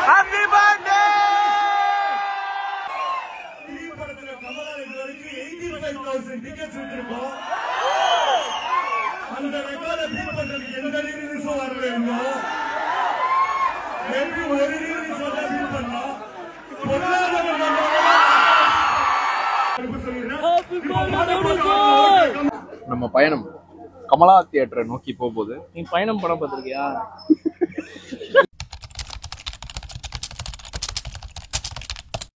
Happy birthday! Kamala இதுவரைக்கும் 85,000 tickets வித்திருக்கோம். அந்த ரெக்கார்டை பீட் பண்றதுக்கு எந்த ரிலீஸும் வரல இன்னும். எப்படி ஒரு ரிலீஸ் வந்தா பீட் பண்ணலாம். நம்ம பயணம் கமலா தியேட்டரை நோக்கி போகுது. நீ பயணம் படம் பார்த்திருக்கியா?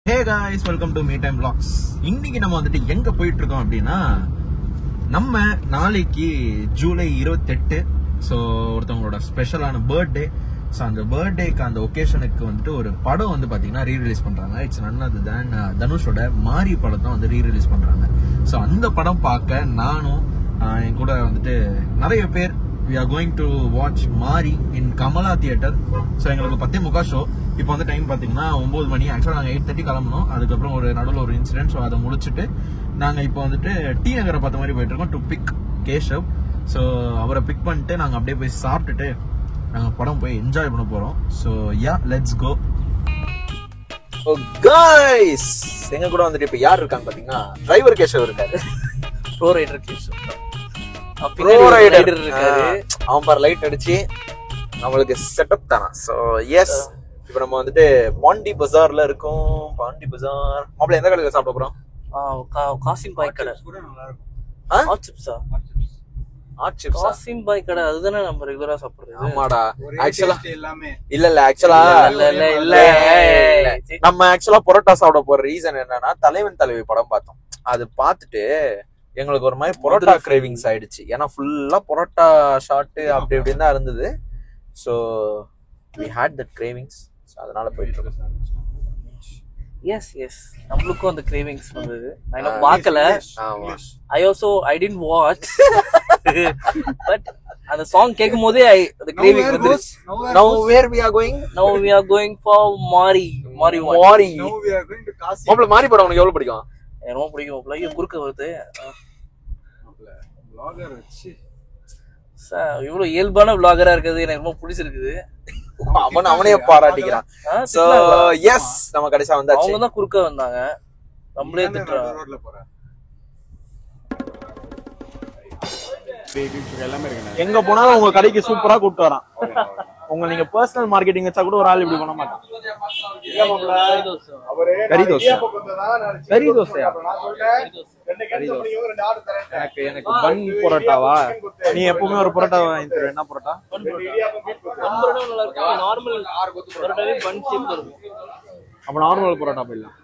Hey guys, welcome to Me Time Vlogs. இன்னைக்கு நம்ம வந்துட்டு எங்க போயிட்டு இருக்கோம் அப்படின்னா, நம்ம நாளைக்கு ஜூலை 28, ஸோ ஒருத்தவங்களோட ஸ்பெஷலான பர்த்டே. ஸோ அந்த பர்த்டேக்கு அந்த ஒகேஷனுக்கு வந்துட்டு ஒரு படம் வந்து பார்த்தீங்கன்னா ரீரிலீஸ் பண்ணுறாங்க. இட்ஸ் நன் அதர் தேன் தனுஷோட மாரி படத்தை வந்து ரீரிலீஸ் பண்ணுறாங்க. ஸோ அந்த படம் பார்க்க நானும் என் கூட வந்துட்டு நிறைய பேர் we are going to watch மாரி in கமலா தியேட்டர். ஸோ எங்களுக்கு 10:45 ஷோ. இப்போ வந்து டைம் பார்த்தீங்கன்னா 9 மணி. ஆக்சுவலாக நாங்கள் 8:30 கிளம்பணும். அதுக்கப்புறம் ஒரு நடுவில் ஒரு இன்சிடென்ட். ஸோ அதை முடிச்சுட்டு நாங்கள் இப்போ வந்துட்டு டி நகரை பார்த்த மாதிரி போயிட்டு இருக்கோம் டு பிக் கேஷவ். ஸோ அவரை பிக் பண்ணிட்டு நாங்கள் அப்படியே போய் சாப்பிட்டுட்டு நாங்கள் படம் போய் என்ஜாய் பண்ண போகிறோம். So ya, let's go. Oh guys, எங்க கூட வந்துட்டு இப்போ யார் இருக்காங்க பார்த்தீங்கன்னா, டிரைவர் கேஷவ் இருக்காரு, bro rider Keshav, bro rider இருக்காரு. அவன் பார் லைட் அடிச்சு நம்மளுக்கு செட்டப் தானா. ஸோ எஸ், இப்போ நம்ம வந்துட்டு பாண்டி பஜார்ல இருக்கோம். பாண்டி பஜார் மாப்பிள்ள எந்த கடையில் சாப்பிட போறோம்? காசிம் பாய் கடை. காசிம் பாய் கடை அதுதானே நம்ம ரெகுலரா சாப்பிடுறது. ஆமாடா, ஆக்சுவலா ஆக்சுவலா நம்ம ஆக்சுவலா பரோட்டா சாப்பிட போற ரீசன் என்னன்னா, தலைவன் தலைவி படம் பார்த்தோம். அது பார்த்துட்டு எங்களுக்கு ஒரு மாதிரி பரோட்டா கிரேவிங்ஸ் ஆயிடுச்சு. ஏன்னா ஃபுல்லா பரோட்டா ஷாட் அப்படி இப்படின்னு தான் இருந்தது. So we had that cravings. அதனால போயிட்டு இருக்கோம். எஸ் நம்மளுக்கும் அந்த கிரேவிங்ஸ் வந்தது. நான் இன்னும் பார்க்கல. I didn't watch. பட் அந்த சாங் கேட்கும் போதே அந்த கிரேவிங் வந்துருச்சு. Now where we are going? Now we are going for மாரி. Now we are going to Kasi. மாப்பிள்ள மாரி படம் உனக்கு எவ்வளவு பிடிக்கும்? எனக்கு ரொம்ப பிடிக்கும். மாப்பிள்ள குறுக்க வருது. vlogger வச்சு இவ்வளவு இயல்பான vlogger-ஆ இருக்குது எனக்கு ரொம்ப பிடிச்சிருக்குது. அவனே பாராட்டிக்கிறான். சோ எஸ், நம்ம கடைசியா வந்தாச்சு. அவங்க தான் குறுக்க வந்தாங்க, நம்மளே திட்டுறாங்க. ரோட்ல போறேன். எல்லாமே இருக்கு. எங்க போனாலும் உங்க கடைக்கு சூப்பரா கூப்பிட்டு வரான். உங்க நீங்க பர்சனல் மார்க்கெட்டிங் வச்சா கூட ஒரு ஆள் இப்படி பண்ண மாட்டான். கறி தோசை. கறி தோசையா? எனக்கு பன் பரோட்டாவா? நீ எப்பவுமே ஒரு பரோட்டா வாங்கி தருவ. என்ன பரோட்டா? அப்ப நார்மல் பரோட்டா போயிடலாம்.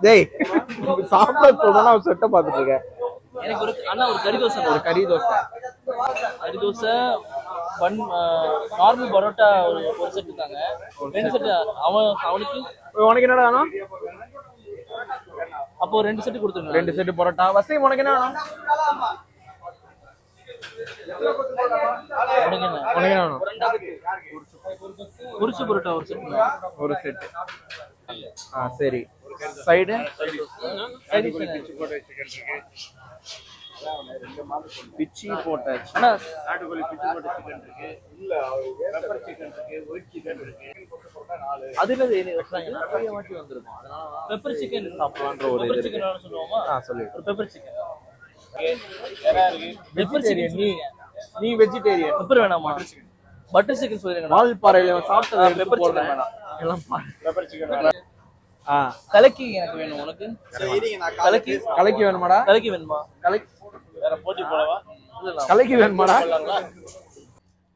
டேய், சாப்பிட சொல்றா, செட்டை பாத்துட்டு இருக்க. எனக்கு ஒரு கறி தோசை. ஒரு கறி தோசை. கறி தோசை, பன், நார்மல் பரோட்டா ஒரு செட் தாங்க. ரெண்டு செட். அவனுக்கு உனக்கு என்னடா வேணும்? அப்போ 2 செட் கொடுத்துருங்க. 2 செட் பரோட்டா. வசீம் உனக்கு என்ன வேணும்? உனக்கு என்ன வேணும்? குறிச்சி பரோட்டா ஒரு செட். ஒரு செட். சரி. சைடு பிச்சி போட்ட அண்ணா, நாட்டுக்கோழி பிச்சு போட்ட சிக்கன் இருக்கு. இல்ல பெப்பர் சிக்கன் இருக்கு, ஒயிட் சிக்கன் இருக்கு. அதுல நிறைய வாட்டி வந்திருக்கும். அதனால பெப்பர் சிக்கன் சாப்பிடலாம்ன்ற ஒரு இது இருக்கு. சொல்லுவோமா? சொல்லு. ஒரு பெப்பர் சிக்கன். Pepper chicken. நீ வெஜிடேரியன். பெப்பர் வேணாமா? பட்டர் சிக்கன் சொல்லுங்க. வால்பாறையில சாப்பிட்டது பெப்பர் சிக்கன் வேணாம். எல்லாம் பெப்பர் சிக்கன். கலக்கி எனக்கு வேணும். உனக்கு கலக்கி வேணுமாடா? கலக்கி வேணுமா? கலக்கி வேற போட்டி போடவா? கலக்கி வேணுமாடா?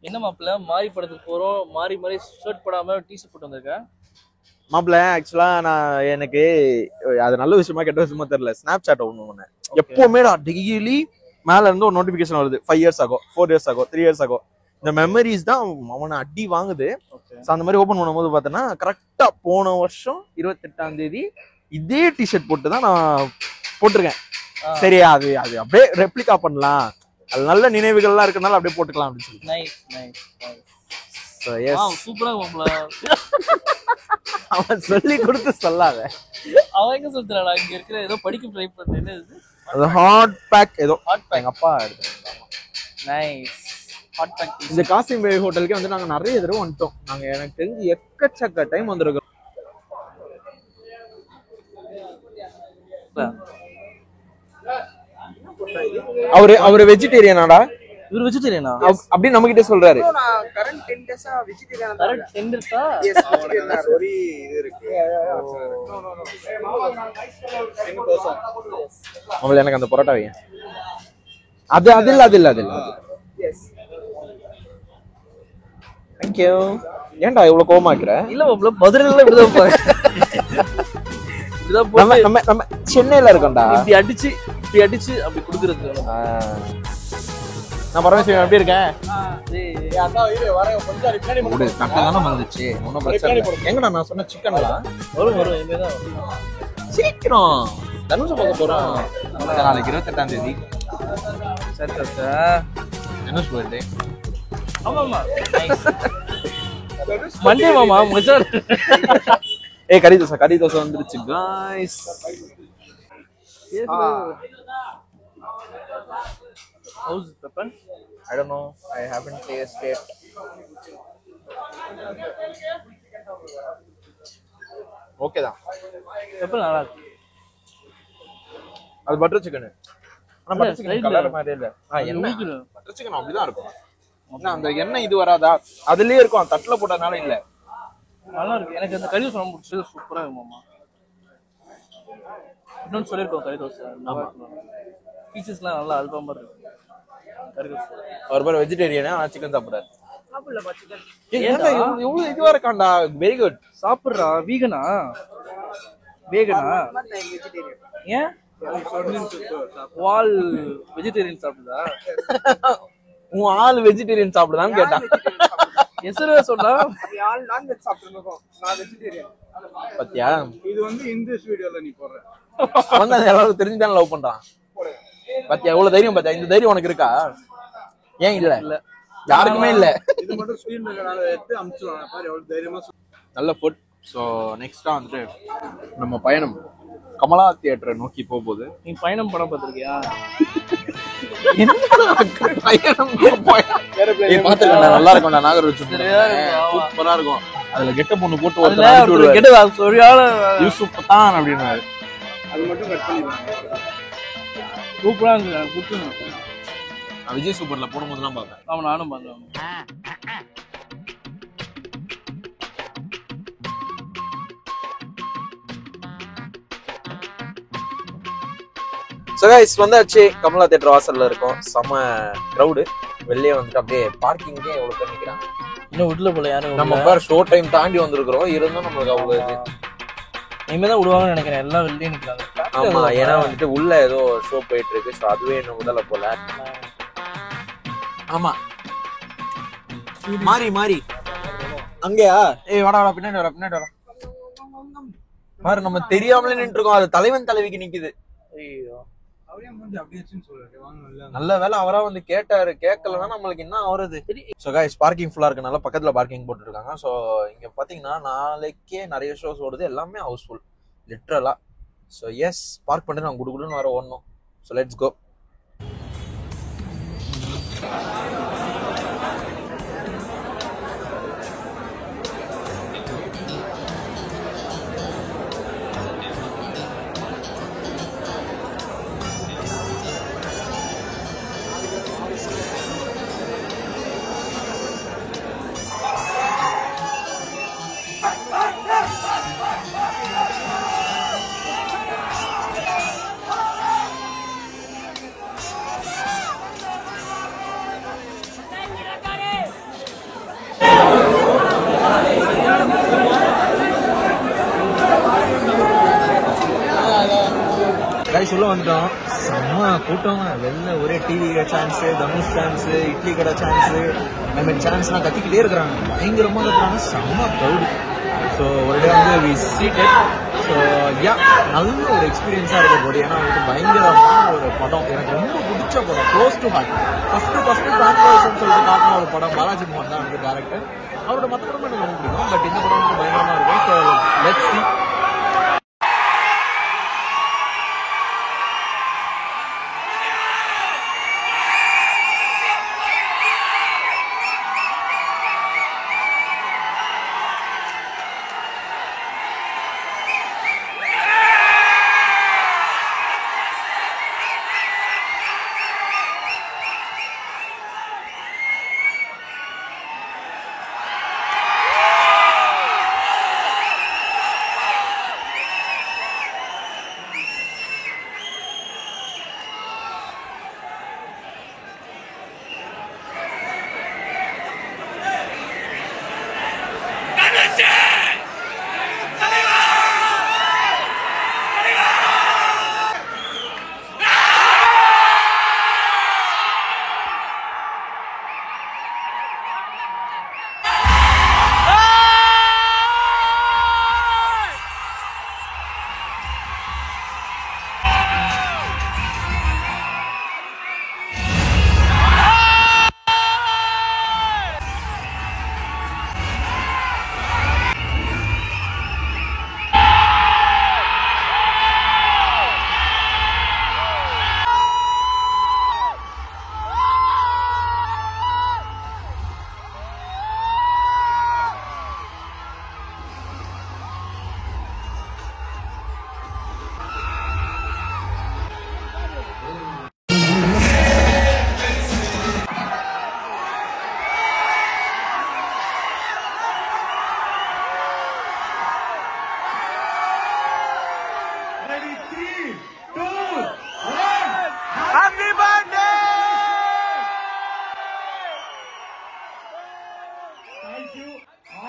என்ன மாப்பிள்ள, மாரி படத்துக்கு போறோம். மாரி மாதிரி ஷர்ட் போடாம டீ-ஷர்ட் போட்டு வந்திருக்கேன். மாப்பிள்ள ஆக்சுவலா எனக்கு அது நல்ல விஷயமா கெட்ட விஷயமா தெரியல. ஸ்னாப் சாட் ஒண்ணு எப்பவுமே டெய்லி மேல இருந்து ஒரு நோட்டிபிகேஷன் வருது. 5 years ஆகோ, 4 years ஆகோ, 3 years ஆகோ. இந்த மெமரிஸ் தான் அவனை அடி வாங்குது. அந்த மாதிரி ஓபன் பண்ணும்போது பார்த்தோன்னா கரெக்டா போன வருஷம் 28ஆம் தேதி இதே டிஷர்ட் போட்டு தான் நான் போட்டிருக்கேன். சரியா? அது அப்படியே ரெப்ளிகா பண்ணலாம், அது நல்ல நினைவுகள்லாம் இருக்கனால அப்படியே போட்டுக்கலாம் அப்படின்னு சொல்லி. Nice nice nice. So yes, சூப்பரா மாப்பிள்ள. அவன் சொல்லி கொடுத்து சொல்லாத. அவன் எங்க சொல்றாடா, இங்க இருக்கிற ஏதோ படிக்க ட்ரை பண்ணேன்னு. அது ஹாட் பேக் ஏதோ எங்க அப்பா எடுத்தாங்க. நைஸ். ஹாட் பேக் இந்த காசிம் பே ஹோட்டலுக்கே வந்து நாங்க நிறைய தடவை வந்துட்டோம். நாங்க எனக்கு தெரிஞ்சு எக்கச்சக்க டைம் வந்திருக்கோம். அவரு வெஜிடேரியனாடா? இவர் வெஜிடேரியனா? அப்படி நம்ம கிட்ட சொல்றாரு. நான் கரண்ட் 10 டேஸா வெஜிடேரியன். கரெக்ட் 10 டேஸா? Yes vegetarian. ஒரு இது இருக்கு. அவள எனக்கு அந்த பரோட்டா வைங்க. அது இல்ல. எஸ். Thank you. ஏன்டா இவ்வளவு கோவமா இருக்கற? இல்ல மாப்ள மதுரையில இப்படிதான் போறேன். இப்படிதான் போறேன். நம்ம சென்னையில இருக்கோம்டா. இப்படி அடிச்சு அப்படி குடுக்குறது. நான் பரமேஸ்வரன் எப்படி இருக்கேன்? ஏய் அண்ணா இரு வர கொஞ்சம் பின்னாடி மூடு தட்டதான வந்துச்சு. ஒண்ணும் பிரச்சனை இல்ல. எங்கடா நான் சொன்ன சிக்கன்ல? வரும் இனிமேதான். சீக்கிரம் தனுஷ் பார்க்க போறோம். நாளைக்கு 28ஆம் தேதி. சரி தனுஷ் பர்த்டே. ஆமாமா. மண்டே மாமா மச்சான். ஏய் கறி தோசை வந்துருச்சு guys. How's the pepper? I don't know. I haven't tasted it. Okay தான். pepper நல்லா இருக்கு. அது பட்டர் சிக்கன். ஆனா பட்டர் சிக்கன் கலர் மாதிரி இல்ல. என்ன? பட்டர் சிக்கன் அப்படிதான் இருக்கும். என்ன அந்த எண்ணெய் இது வராதா? அதுலயே இருக்கும். தட்டல போட்டதனால இல்ல. நல்லா இருக்கு. எனக்கு அந்த கறி தோசை ரொம்ப பிடிச்சது. சூப்பரா இருக்கு மாமா. இன்னொன்னு சொல்லிருக்கோம் கறி தோசை. நல்லா இருக்கு. பீசஸ்லாம் நல்லா அல்வா மாதிரி இருக்கு. கறி தோசை. ஒரு பேர் வெஜிடேரியனா ஆனா சிக்கன் சாப்பிடுறாரு. சாப்பிடல சிக்கன். ஏன்டா இவ்வளவு இதுவா இருக்கான்டா? Very good. சாப்பிடுறா. வீகனா? வெஜிடேரியன். ஏன்? வால் வெஜிடேரியன் சாப்பிடுதா? உன் ஆள் வெஜிடேரியன் சாப்பிடுதான்னு கேட்டான். எசரே சொன்னா ஆல் நான் வெஜ் சாப்பிடுறோம். நான் வெஜிடேரியன். பத்தியா? இது வந்து இங்கிலீஷ் வீடியோல நீ போடுற. அவன் தான் எல்லாரும் தெரிஞ்சுதான் லவ் பண்றான். பத்தியா எவ்வளவு தைரியம் பாத்தியா? இந்த தைரியம் உனக்கு இருக்கா? ஏன் இல்ல? இல்ல யாருக்குமே இல்ல. இது மட்டும் ஸ்கிரீன் ரெக்கார்டர் எடுத்து அனுப்பிச்சுவாங்க. பாரு எவ்வளவு தைரியமா. நல்ல ஃபுட். சோ நெக்ஸ்டா வந்துட்டு நம்ம பயணம் கமலா தியேட்டரை நோக்கி போகுது. நீ பயணம் படம் பார்த்திருக்கியா? நல்லா இருக்கும். நாகர்வச்சு சூப்பரா இருக்கும். அதுல கெட்ட பொண்ணு போட்டு யூசுப் தான் அப்படின்னாரு. அது மட்டும் கட் பண்ணிடுவாங்க. சூப்பரா இருக்கு. நான் விஜய் சூப்பர்ல போடும்போது தான் பாப்பேன். ஆமா நானும் பார்த்தேன். சோ गाइस வந்தாச்சு. கமலா தியேட்டர் வாசல்ல இருக்கோம். செம கிரவுட். வெளியே வந்துட்டு அப்படியே பார்க்கிங்கே எவ்வளவு பேர் நிக்கிறாங்க. இன்னும் உள்ள போல யாரும். நம்ம பார் ஷோ டைம் தாண்டி வந்திருக்கிறோம். இருந்தும் நம்மளுக்கு அவ்வளவு இது இனிமேதான் விடுவாங்கன்னு நினைக்கிறேன். எல்லாம் வெளியே நிக்கிறாங்க. ஆமா ஏன்னா வந்துட்டு உள்ள ஏதோ ஷோ போயிட்டு இருக்கு. சோ அதுவே இன்னும் முதல்ல போல. ஆமா மாறி அங்கயா? ஏய் வாடா பின்னாடி வர. பாரு நம்ம தெரியாமலே நின்று இருக்கோம். அது தலைவன் தலைவிக்கு நிக்குது. ஐயோ அவரே வந்து அப்படியே சொல்றாரு. வாங்க நல்ல வேலை அவரா வந்து கேட்டாரு. கேட்கலன்னா நம்மளுக்கு என்ன ஆகுறது? ஸோ गाइस பார்க்கிங் ஃபுல்லா இருக்கனால பக்கத்துல பார்க்கிங் போட்டுருக்காங்க. ஸோ இங்க பாத்தீங்கன்னா நாளைக்கே நிறைய ஷோஸ் ஓடுது. எல்லாமே ஹவுஸ்ஃபுல் லிட்டரலா. ஸோ எஸ் பார்க் பண்ணிட்டு நான் குடுகுடுன்னு வர ஓடணும். So let's go. गाइस உள்ள வந்துட்டோம். செம்ம கூட்டம். வெளில ஒரே TV chance, Dhanush chance, idli கடை சான்ஸ், இந்த மாதிரி சான்ஸ்லாம் கத்திக்கிட்டே இருக்கிறாங்க. பயங்கரமாக கத்துறாங்க. செம்ம க்ரௌடு. ஸோ ஒரு டே வந்து வி சீட்டட். ஸோ யா நல்ல ஒரு எக்ஸ்பீரியன்ஸாக இருக்க போது. ஏன்னா வந்துட்டு பயங்கரமான ஒரு படம். எனக்கு ரொம்ப பிடிச்ச படம். Close to heart. First translation சொல்லிட்டு காட்டின ஒரு படம். பாலாஜி மோகன் தான் எனக்கு டேரக்டர். அவரோட மற்ற படம் எனக்கு ரொம்ப பிடிக்கும். பட் இந்த படம் வந்து பயங்கரமாக இருக்கும். So let's see.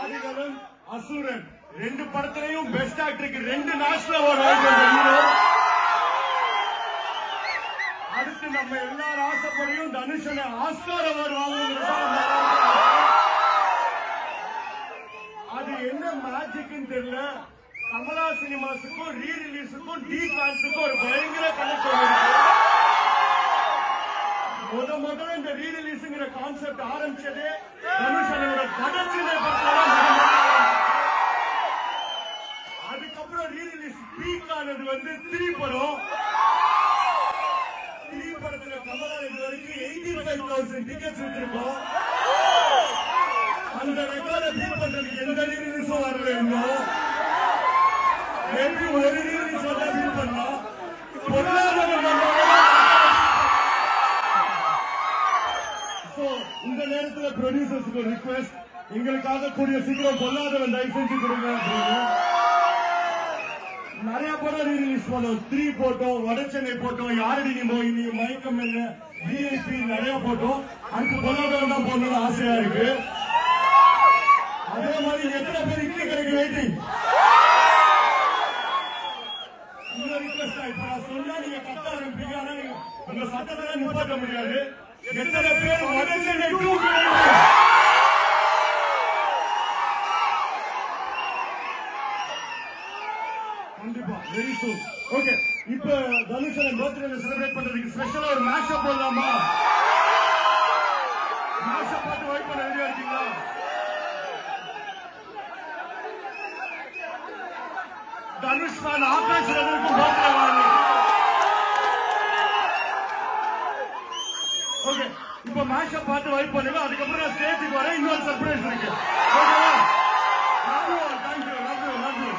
ஆதிகளும் Asuran 2 படத்திலையும் best ஆக்டருக்கு 2 national award வாங்கியிருந்த அடுத்து நம்ம எல்லாரும் ஆசைப்படியும் தனுஷனை ஆஸ்கார் அவார்டு வாங்கணும். அது என்ன மேஜிக்னு தெரியல. கமலா சினிமாஸுக்கும் ரீ ரிலீஸுக்கும் டி ஃபேன்ஸுக்கும் ஒரு பயங்கர கனெக்ஷன் இருக்கு. முதல்ல இந்த ரீ ரிலீஸ்ங்கிற கான்செப்ட் ஆரம்பிச்சதே தனுஷனோட கடற்சிலை படத்துல. அதுக்கப்புறம் ரீ ரிலீஸ் பீக் ஆனது 3 படம். 3 படத்துல கமலா இது வரைக்கும் 85,000 டிக்கெட்ஸ் வித்திருக்கோம். அந்த ரெக்கார்டை பீட் பண்றதுக்கு எந்த ரீ ரிலீஸும் வரல. இன்னும் மேபி ஒரு ரீ ரிலீஸ் வந்தா பீட் பண்ணலாம். இந்த நேரத்துல ப்ரொடியூசர்ஸ்க்கு ரிக்வெஸ்ட், எங்களுக்காக கூடிய சீக்கிரம் பொல்லாதவன் தயவு செஞ்சு கொடுங்க. நிறைய படம் ரீ ரிலீஸ் பண்ணோம். 3 போட்டோம், வடச்சென்னை போட்டோம், யாரடி நீ இனி மயக்கம் என்ன, விஐபி நிறைய போட்டோம். அடுத்து பொல்லாதவன் தான் போடணும்னு ஆசையா இருக்கு. அதே மாதிரி எத்தனை பேர் இட்லி கடைக்கு வெயிட்டிங்? ரிக்வெஸ்ட் இப்ப நான் சொன்னா நீங்க கத்த ஆரம்பிப்பீங்க. ஆனா உங்க சட்டத்தை நிப்பாட்ட முடியாது. எத்தனை பேர் வடச்சென்னை 2 கண்டிப்பா வெரி சூன். ஓகே, இப்ப தனுஷன் பர்த்டே செலிப்ரேட் பண்றதுக்கு ஸ்பெஷலா ஒரு மேஷப் போடலாமா? மேஷப் பார்த்து வெயிட் பண்ண ரெடியா இருக்கீங்களா? தனுஷ் ஃபேன் ஆகாஷ் ரவிக்கும் பர்த்டே வாங்க. ஓகே, இப்ப மேஷப் பார்த்து வெயிட் பண்ணுங்க. அதுக்கப்புறம் நான் ஸ்டேஜுக்கு வரேன். இன்னொரு சர்ப்ரைஸ் இருக்கு. ஓகேவா? தேங்க்யூ. Love you.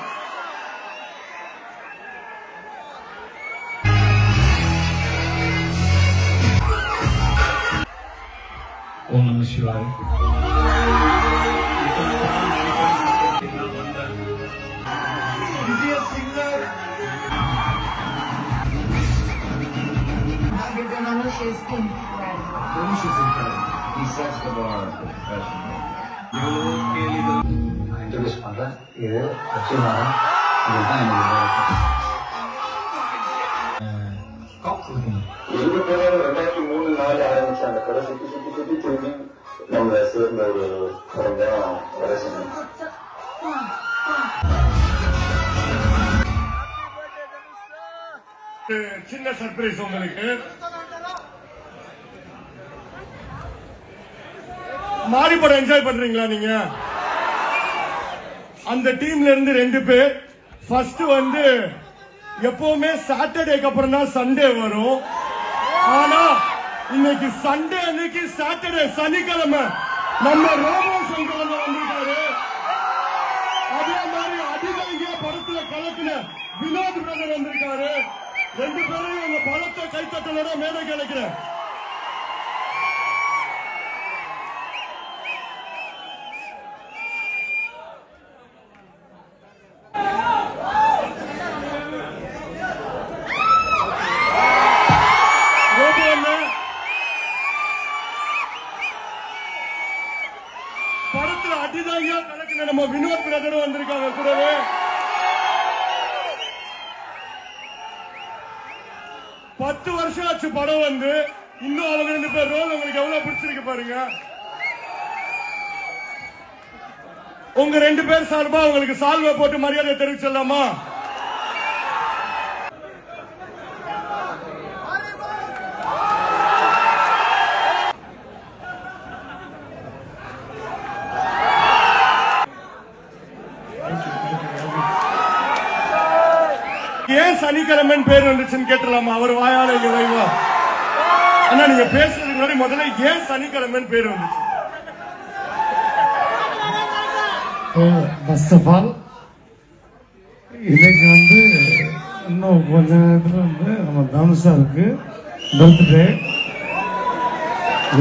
ஓம் நம சிவாய். இன்ட்ரோடியூஸ் பண்றேன். இது லட்சுமிநாதன். இதுதான் என்னுடைய 2003-4 ஆரம்பிச்ச அந்த கடை சுத்தி திரும்பி நம்ம சேர்ந்த ஒரு படம் தான் வரசனம். சின்ன சர்ப்ரைஸ் உங்களுக்கு. மாரி படம் என்ஜாய் பண்றீங்களா நீங்க? அந்த டீம்ல இருந்து 2 பேர். ஃபர்ஸ்ட் எப்பவுமே சாட்டர்டேக்கு அப்புறம் தான் சண்டே வரும். ஆனா இன்னைக்கு சண்டே அன்னைக்கு சாட்டர்டே சனிக்கிழமை நம்ம ரோபோ சங்கர் வந்திருக்காரு. அதே மாதிரி அதிகாரியா படத்துல கலக்குன வினோத் பிரதர் வந்திருக்காரு. 2 பேரையும் அந்த படத்தை கைத்தட்டலோட மேடை கிடைக்கிறேன். படத்துல அடிதாங்கியா கலக்குன நம்ம வினோத் பிரதரும் வந்திருக்காங்க கூடவே. 10 வருஷம் ஆச்சு படம் இன்னும் அவங்க 2 பேர் ரோல் உங்களுக்கு எவ்வளவு பிடிச்சிருக்கு பாருங்க. உங்க 2 பேர் சார்பா உங்களுக்கு சால்வை போட்டு மரியாதை தெரிவிச்சிடலாமா? ஏன் சனிக்கிழமைன்னு பேர் வந்துச்சுன்னு கேட்டலாமா? அவர் வாயால இறைவா. ஆனா நீங்க பேசுறதுக்கு முன்னாடி முதல்ல ஏன் சனிக்கிழமைன்னு பேர் வந்துச்சு? ஃபர்ஸ்ட் ஆஃப் ஆல் இன்னைக்கு இன்னும் கொஞ்ச நேரத்தில் நம்ம தனுஷாருக்கு பர்த்டே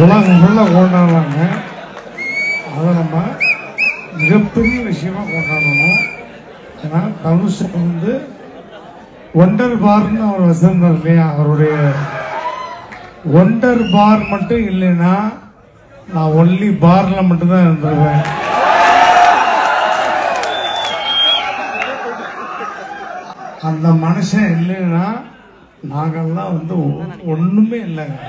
உலகம் ஃபுல்லாக கொண்டாடுறாங்க. அதை நம்ம மிகப்பெரிய விஷயமா கொண்டாடணும். ஏன்னா தனுஷுக்கு ஒண்டர் பார்னு அவர் வச்சிருந்தார் இல்லையா? அவருடைய ஒண்டர் பார் மட்டும் இல்லைன்னா நான் ஒன்லி பார்ல மட்டும்தான் இருந்துருவேன். அந்த மனுஷன் இல்லைன்னா நாங்கெல்லாம் வந்து ஒண்ணுமே இல்லைங்க.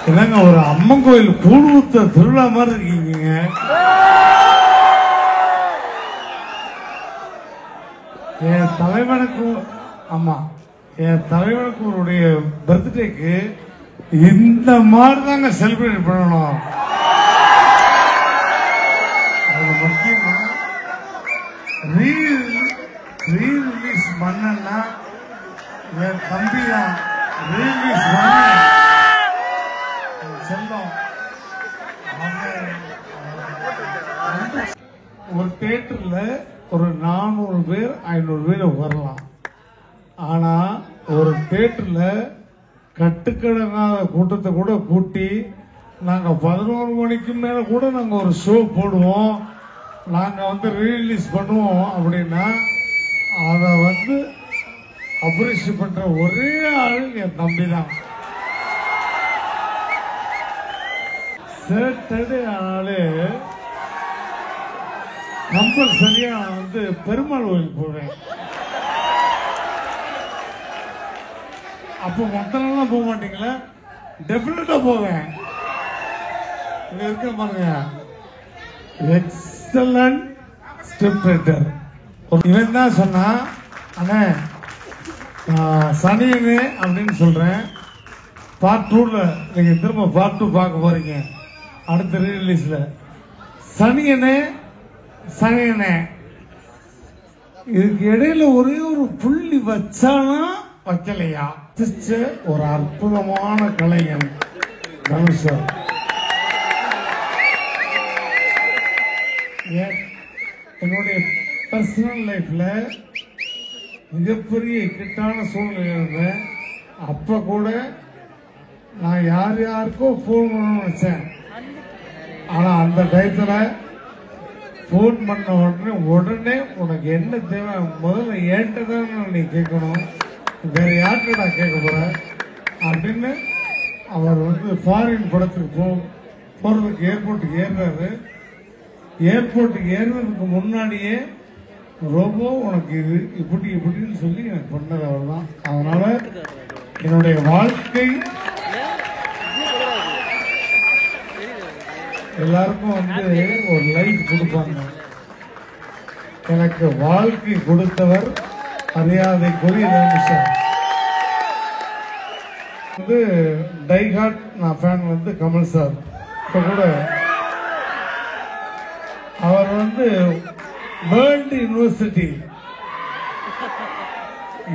இல்லைங்க, ஒரு அம்மன் கோயில் கூழ் ஊத்த திருவிழா மாதிரி இருக்கீங்க. என் தலைவனுக்கு ஆமா என் தலைவனுக்கு பர்த்டேக்கு இந்த மாதிரி தாங்க செலிப்ரேட் பண்ணணும். அது முக்கியமா ரீரிலீஸ் பண்ணா என் தம்பி தான் ரீரிலீஸ் பண்ண செல்லம். ஒரு தியேட்டர்ல ஒரு 400 பேர் 500 பேர் வரலாம். ஆனா ஒரு தியேட்டர்ல கட்டுக்கடங்காத கூட்டத்தை கூட கூட்டி நாங்க 11 மணிக்கு மேல கூட நாங்க ஒரு ஷோ போடுவோம், நாங்க வந்து ரீரிலீஸ் பண்ணுவோம் அப்படின்னா அதை வந்து அப்ரிஷியேட் பண்ற ஒரே ஆள் என் தம்பி தான். சேட்டர்டே ஆளு கம்பல்சரியா நான் வந்து பெருமாள் கோயில் போவேன். அப்போ மொத்த நாள்லாம் போக மாட்டீங்களா? டெபினட்டா போவேன். இங்க இருக்க பாருங்க, எக்ஸலன்ட் ஸ்கிரிப்ட் ரைட்டர். இவன் தான் சொன்னா, அண்ணே சனியனே அப்படின்னு சொல்றேன். பார்ட் 2ல நீங்க திரும்ப பார்ட் 2 பார்க்க போறீங்க அடுத்த ரீரிலீஸ்ல. சனியனே சனியனே இதுக்கு இடையில ஒரே ஒரு புள்ளி வச்சானா வைக்கலையா? ஒரு அற்புதமான கலைஞன் தனுஷ் சார். என்னுடைய பர்சனல் லைஃப்ல மிகப்பெரிய இக்கட்டான சூழ்நிலை இருந்தேன். அப்ப கூட நான் யாருக்கோ போன் பண்ணணும்னு நினைச்சேன். ஆனா அந்த டயத்துல போன் பண்ண உடனே உனக்கு என்ன தேவை முதல்ல ஏன்ட்டதான் நீ கேட்கணும், வேற யார்கிட்ட கேட்க போற அப்படின்னு அவர் வந்து ஃபாரின் படத்துக்கு போறதுக்கு ஏர்போர்ட்டுக்கு ஏறுறாரு. ஏர்போர்ட்டுக்கு ஏறுறதுக்கு முன்னாடியே ரொம்ப உனக்கு இது இப்படின்னு சொல்லி எனக்கு பண்ணது அவர் தான். அதனால என்னுடைய வாழ்க்கை எல்லாருக்கும் வந்து ஒரு லைஃப் கொடுப்பாங்க. எனக்கு வாழ்க்கை கொடுத்தவர் மரியாதைக்குரிய தனுஷ் வந்து டைஹார்ட். நான் ஃபேன் வந்து கமல் சார். இப்ப கூட அவர் வந்து வேர்ல்டு யூனிவர்சிட்டி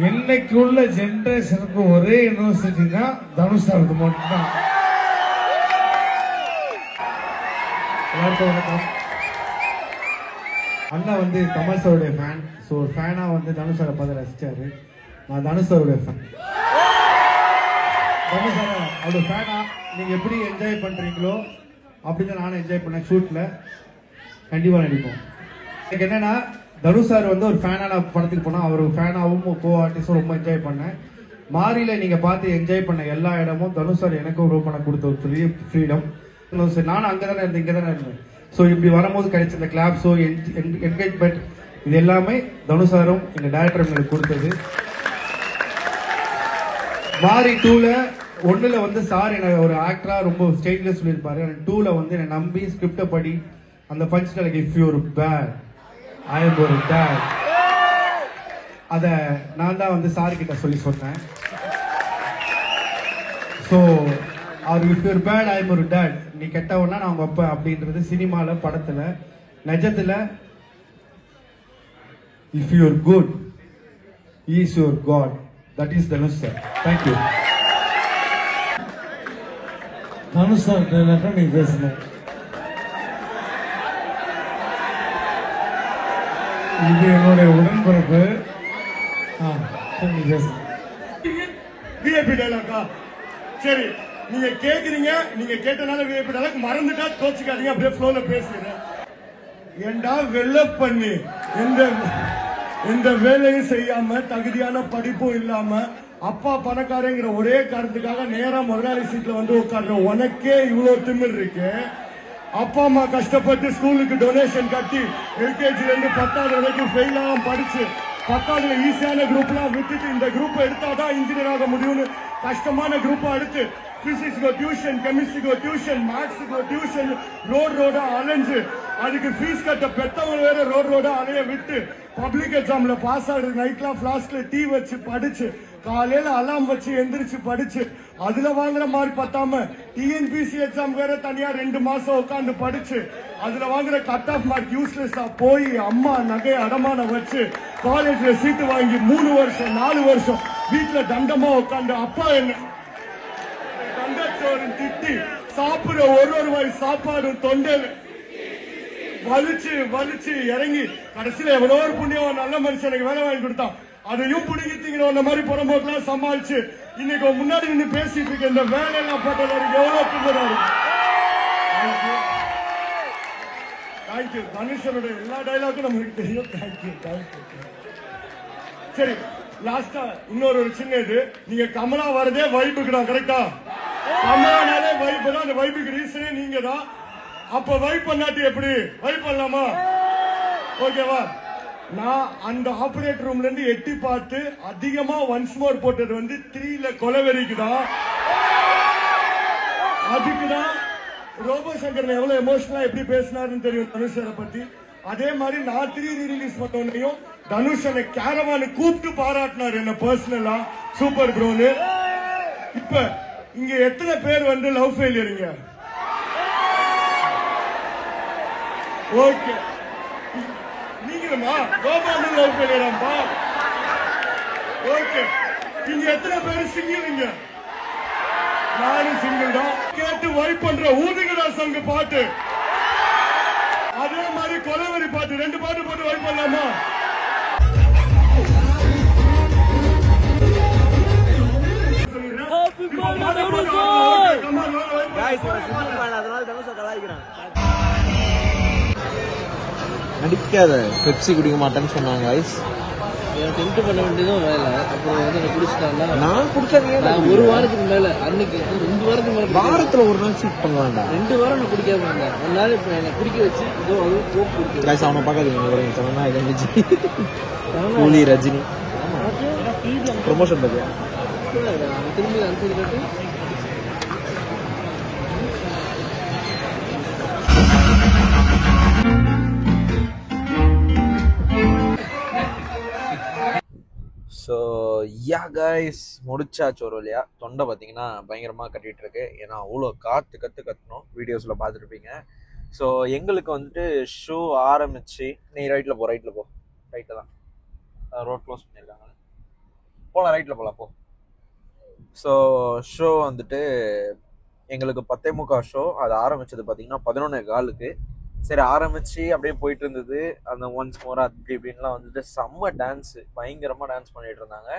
இன்னைக்கு உள்ள ஜெனரேஷனுக்கு ஒரே யூனிவர்சிட்டி தான் தனுஷ் சார் மட்டும்தான். எல்லாருக்கும் வணக்கம். அண்ணா வந்து கமல் சாருடைய ஃபேன். ஸோ ஃபேனா வந்து தனுஷ் சாரை பார்த்து ரசிச்சாரு. நான் தனுஷ் சாருடைய ஃபேன். தனுஷ் சார் அவருடைய ஃபேனா நீங்க எப்படி என்ஜாய் பண்றீங்களோ அப்படிதான் நானும் என்ஜாய் பண்ணேன். ஷூட்ல கண்டிப்பா நடிப்போம். எனக்கு என்னன்னா தனுஷ் சார் வந்து ஒரு ஃபேனா படத்துக்கு போனா அவர் ஃபேனாவும் கோ ஆர்டிஸ்டும் ரொம்ப என்ஜாய் பண்ணேன். மாரியில நீங்க பார்த்து என்ஜாய் பண்ண எல்லா இடமும் தனுஷ் சார் எனக்கும் ரொம்ப பண்ண கொடுத்த ஒரு பெரிய ஃப்ரீடம். நானும் அங்கதானே இருந்தேன், இங்க தானே இருந்தேன். ஸோ இப்படி வரும்போது கிடைச்ச இந்த கிளாப்ஸோ என்கரேஜ்மெண்ட் இது எல்லாமே தனுஷ் சாரும் எங்க டைரக்டர் எங்களுக்கு கொடுத்தது. மாரி 2ல 1ல வந்து சார் என்ன ஒரு ஆக்டரா ரொம்ப ஸ்டைல்ல சொல்லியிருப்பாரு. 2ல வந்து என்னை நம்பி ஸ்கிரிப்ட படி அந்த punch dialogue if you are bad I am ஒரு டேட் அத நான் தான் வந்து சார் கிட்ட சொல்லி சொன்னேன். ஸோ அவர் if you are bad I am ஒரு டேட் நீ கெட்டவனா நான் உங்க அப்பா அப்படின்றது சினிமால படத்துல நிஜத்துல if you are good is your god that is Dhanush sir. Thank you. Dhanush sir நீங்க பேசணும். இது என்னுடைய உடன்பிறப்பு. நீங்க பேசணும். விஐபி டைலாக்கா? சரி, நீங்க கேக்குறீங்க, நீங்க கேட்டனால விஐபி டைலாக் மறந்துட்டா தோச்சுக்காதீங்க, அப்படியே ஃப்ளோல பேசுறேன். ஏண்டா வெள்ள பண்ணி எந்த வேலையும் செய்யாம தகுதியான படிப்பும் இல்லாம அப்பா பணக்காரங்கிற ஒரே காரணத்துக்காக நேரா முதலாளி சீட்ல வந்து உட்கார்ற உனக்கே இவ்வளவு திமிர் இருக்கு. அப்பா அம்மா கஷ்டப்பட்டு ஸ்கூலுக்கு டொனேஷன் கட்டி எல்கேஜில இருந்து 10வது வரைக்கும் ஃபெயில் ஆகாம படிச்சு 10வதுல ஈஸியான குரூப்லாம் விட்டுட்டு இந்த குரூப் எடுத்தாதான் இன்ஜினியர் ஆக முடியும்னு கஷ்டமான குரூப்பா எடுத்து பிசிக்ஸ்க்கு டியூஷன், கெமிஸ்ட்ரிக்கு டியூஷன், மேத்ஸுக்கு டியூஷன், ரோடா அலைஞ்சு அதுக்கு ஃபீஸ் கட்ட பெத்தவங்க வேற ரோடா அலைய விட்டு பப்ளிக் எக்ஸாம்ல பாஸ் ஆகுறது நைட்லாம் பிளாஸ்க்ல டீ வச்சு படிச்சு காலையில அலாம் வச்சு எந்திரிச்சு படிச்சு அதுல வாங்குற மார்க் பத்தாம டிஎன்பிசி எக்ஸாம் வேற தனியா 2 மாசம் உட்காந்து படிச்சு அதுல வாங்குற கட் ஆஃப் மார்க் யூஸ்லெஸ்ஸா போய் அம்மா நகை அடமானம் வச்சு காலேஜ்ல சீட்டு வாங்கி 3 வருஷம் 4 வருஷம் வீட்டுல தண்டமா உட்காந்து அப்பா என்ன தண்டச்சோறு திட்டி சாப்பிடுற ஒரு வாய் சாப்பாடு தொண்டையில வலிச்சு இறங்கி கடைசியில எவ்வளோ ஒரு புண்ணியம் நல்ல மனுஷனுக்கு வேலை வாங்கி கொடுத்தான். அதையும் பிடிங்கிட்டீங்க இந்த மாதிரி புறம்போக்கெல்லாம் சமாளிச்சு இன்னைக்கு முன்னாடி நின்று பேசிட்டு இருக்க இந்த வேலையெல்லாம் போட்டது எவ்வளவு பின்னராரு. தேங்க்யூ. தனுஷனுடைய எல்லா டைலாக்கும் நமக்கு தெரியும். தேங்க்யூ. சரி, லாஸ்டா இன்னொரு சின்ன இது, நீங்க கமலா வரதே வைப்புக்கு தான், கரெக்டா? கமலானாலே வைப்பு தான். அந்த வைப்புக்கு ரீசனே நீங்க தான். அப்ப வைப் பண்ணாட்டி எப்படி வைப் பண்ணலாமா? ஓகேவா? நான் அந்த ஆபரேட் ரூம்ல இருந்து எட்டி பார்த்து அதிகமா ஒன்ஸ் மோர் போட்டது வந்து 3ல கொலவெறிக்கு தான். அதுக்குதான் ரோபோ சங்கர் எவ்வளவு எமோஷனலா எப்படி பேசினாருன்னு தெரியும் தனுஷரை பத்தி. அதே மாதிரி நான் 3 ரீரிலீஸ் பண்ணோன்னையும் தனுஷனை கேரவானு கூப்பிட்டு பாராட்டினார் என்ன பர்சனலா. சூப்பர் ப்ரோன்னு. இப்ப இங்க எத்தனை பேர் வந்து லவ் ஃபெயிலியருங்க? ஓகே, நீங்களுமா ரோபான்னு லவ் ஃபெயிலியராம்பா? ஓகே, இங்க எத்தனை பேர் சிங்கிள்ங்க? நானும் சிங்கிள் தான். கேட்டு வைப் பண்ற ஊதுகடா சங்க பாட்டு, அதே மாதிரி கொலவெறி பாட்டு, 2 பாட்டு போட்டு வைப் பண்ணலாமா? நடிக்காத பெப்சி குடிக்க மாட்டேன்னு சொன்னாங்க ஐஸ். டென்ட் பண்ண வேண்டியதும் வேலை. அப்புறம் வந்து குடிச்சிட்டாங்க. நான் குடிச்சாங்க. நான் 1 வாரத்துக்கு மேல அன்னைக்கு 2 வாரத்துக்கு மேல வாரத்துல ஒரு நாள் சீட் பண்ண வேண்டாம். 2 வாரம் நான் குடிக்காம இருந்தேன். 1 நாள் இப்ப என்ன குடிக்க வச்சு இதோ அதுவும் கோக் குடிக்க. கைஸ் அவனை பார்க்காதீங்க. சொன்னா இது விஜய் கூலி ரஜினி ப்ரொமோஷன் பத்தியா திரும்பி அனுப்பிட்டு ஸோ யா கைஸ் முடிச்சாச்சு ஒரு வழியா. தொண்டை பார்த்தீங்கன்னா பயங்கரமாக கட்டிகிட்டு இருக்கு. ஏன்னா அவ்வளோ கத்தணும். வீடியோஸில் பார்த்துருப்பீங்க. ஸோ எங்களுக்கு வந்துட்டு ஷோ ஆரம்பிச்சு, நீ ரைட்டில் போ ரைட்டில் தான் ரோட் க்ளோஸ் பண்ணியிருக்காங்க, போகலாம் ரைட்டில் போகலாம் போ. ஸோ ஷோ வந்துட்டு எங்களுக்கு 10:45 ஷோ. அது ஆரம்பிச்சது பார்த்தீங்கன்னா 11:15. சரி, ஆரம்பிச்சு அப்படியே போயிட்டு இருந்தது. அந்த ஒன்ஸ் மோர் அப்படி இப்படின்லாம் வந்துட்டு செம்ம டான்ஸு, பயங்கரமாக டான்ஸ் பண்ணிட்டு இருந்தாங்க.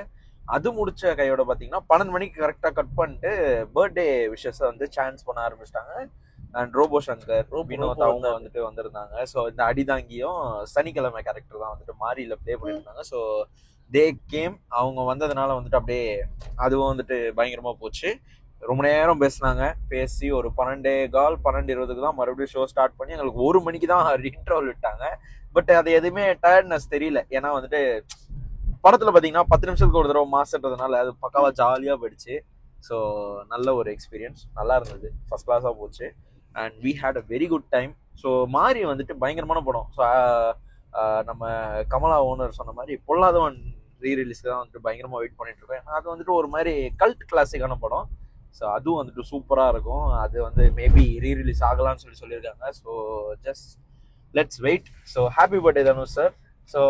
அது முடிச்ச கையோட பார்த்தீங்கன்னா 12 மணிக்கு கரெக்டாக கட் பண்ணிட்டு பர்த்டே விஷஸை வந்து சான்ஸ் பண்ண ஆரம்பிச்சிட்டாங்க. அண்ட் ரோபோ சங்கர், வினோத் அவங்க வந்துட்டு வந்திருந்தாங்க. ஸோ இந்த அடிதாங்கியும் சனிக்கிழமை கேரக்டர் தான் வந்துட்டு மாரியில் ப்ளே பண்ணியிருந்தாங்க. So they came. அவங்க வந்ததுனால வந்துட்டு அப்படியே அதுவும் வந்துட்டு பயங்கரமாக போச்சு. ரொம்ப நேரம் பேசினாங்க. பேசி ஒரு 12:15 தான் மறுபடியும் ஷோ ஸ்டார்ட் பண்ணி எங்களுக்கு 1 மணிக்கு தான் இன்டர்வல் விட்டாங்க. பட் அது எதுவுமே டயர்ட்னஸ் தெரியல. ஏன்னா வந்துட்டு படத்தில் பார்த்தீங்கன்னா 10 நிமிஷத்துக்கு ஒரு தடவை மாசன்றதுனால அது பக்காவாக ஜாலியாக போயிடுச்சு. ஸோ நல்ல ஒரு எக்ஸ்பீரியன்ஸ், நல்லா இருந்தது, ஃபர்ஸ்ட் கிளாஸாக போச்சு. And we had a very good time. So மாறி வந்துட்டு பயங்கரமான படம். ஸோ நம்ம கமலா ஓனர் சொன்ன மாதிரி பொல்லாதவன் ரீரிலீஸ்க்கு தான் வந்துட்டு பயங்கரமாக வெயிட் பண்ணிட்டு இருக்கேன். அது வந்துட்டு ஒரு மாதிரி கல்ட் கிளாசிக்கான படம். ஸோ அதுவும் வந்துட்டு சூப்பராக இருக்கும். அது வந்து மேபி ரீரிலீஸ் ஆகலான்னு சொல்லியிருக்காங்க. So just let's wait. So happy birthday Dhanush sir. ஸோ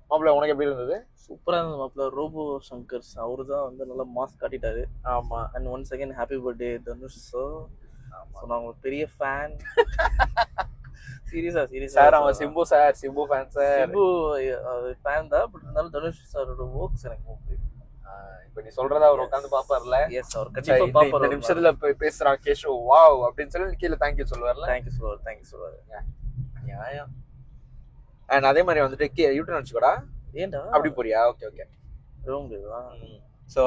மாப்பிள்ள உனக்கு எப்படி இருந்தது? சூப்பராக இருந்தது மாப்பிள்ள. ரோபோ சங்கர் அவரு தான் வந்து நல்லா மாஸ்க் காட்டிட்டாரு. ஆமாம். And once again happy birthday Dhanush sir. நான் உங்களுக்கு பெரிய ஃபேன். சீரியஸா சார். அவன் Simbu sir, Simbu fan sir. Simbu fan தான். பட் இருந்தாலும் தனுஷ் சாரோட ஒர்க்ஸ் எனக்கு ரொம்ப பிடிக்கும். இப்ப நீ சொல்றத அவர் உட்காந்து பாப்பார்ல. எஸ், அவர் கண்டிப்பா பாப்பாரு. இந்த நிமிஷத்துல பேசுறான் கேஷோ வாவ் அப்படின்னு சொல்லி கீழே தேங்க்யூ சொல்லுவார்ல. தேங்க்யூ சொல்லுவாரு. நியாயம். அண்ட் அதே மாதிரி வந்துட்டு யூடியூப் நினைச்சுக்கூடா. ஏன்டா அப்படி போறியா? ஓகே ரொம்ப. ஸோ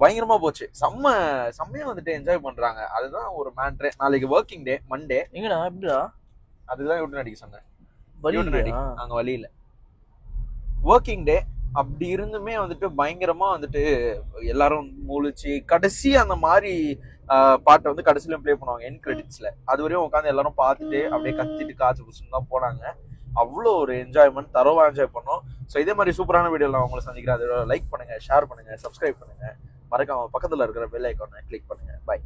பயங்கரமா போச்சு. செம்மையா வந்துட்டு என்ஜாய் பண்றாங்க. அதுதான் ஒரு மேட்ரே. நாளைக்கு ஒர்க்கிங் டே, மண்டே. எங்கடா எப்படிடா? அதுதான் யூட்டன் அடிக்க சொன்னேன். வழி அங்க வழியில ஒர்க்கிங் டே. அப்படி இருந்துமே வந்துட்டு பயங்கரமா வந்துட்டு எல்லாரும் முழிச்சு கடைசி அந்த மாதிரி பாட்டை வந்து கடைசியிலும் ப்ளே பண்ணுவாங்க என் கிரெடிட்ஸ்ல. அது வரையும் உட்காந்து எல்லாரும் பார்த்துட்டு அப்படியே கத்திட்டு காய்ச்சி புடிச்சுன்னு தான் போனாங்க. அவ்வளோ ஒரு என்ஜாய்மெண்ட், தரோவா என்ஜாய் பண்ணோம். ஸோ இதே மாதிரி சூப்பரான வீடியோவில் நான் உங்களை சந்திக்கிறேன். அதோட லைக் பண்ணுங்க, ஷேர் பண்ணுங்க, சப்ஸ்கிரைப் பண்ணுங்க, மறக்காம பக்கத்தில் இருக்கிற பெல் ஐக்கானை கிளிக் பண்ணுங்க. பை.